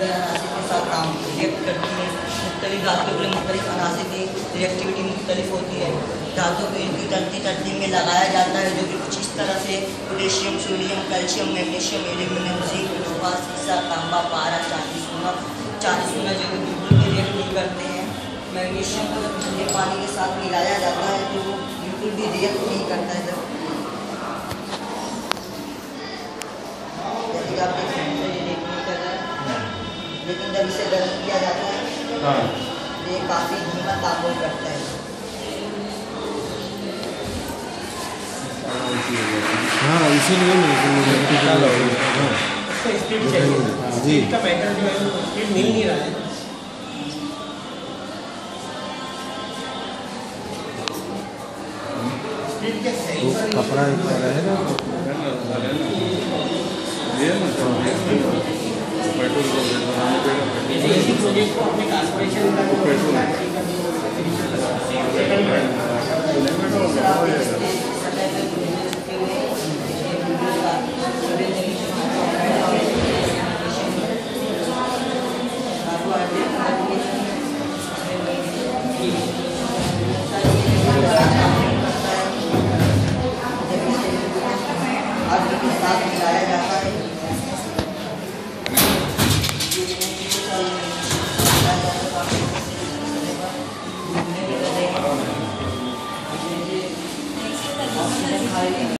अनासिब के साथ काम रिएक्ट करती है। मुख्तलिफ धातुओं के लिए मुख्तलिफ अनासिब की रिएक्टिविटी मुख्तलिफ होती है। धातुओं को इनकी तंती तरतीब में लगाया जाता है, जो कि कुछ इस तरह से potassium, sodium, calcium, magnesium, aluminium, zinc, नुकास, सीसा, तांबा, पारा, चांदी, सोना जो कि बिल्कुल भी रिएक्ट नहीं करते हैं। मैग्नीशियम को जब ठंडे पानी के साथ मिलाया जाता है तो वो बिल्कुल भी रिएक्ट नहीं करता है। जैसे कि आप देख सकते हैं ये रिएक्ट नहीं कर रहा है, लेकिन जब इसे गर्म किया जाता है तो ये काफ़ी धीमा तापमान करता है। हाँ, इसीलिए स्पीड चाहिए, स्पीड का मैटर जो है वो स्पीड मिल नहीं रहा है। स्पीड क्या सही कपड़ा रहेगा प्रोजेक्ट को अपने कॉर्पोरेशन मिलाया जाता है।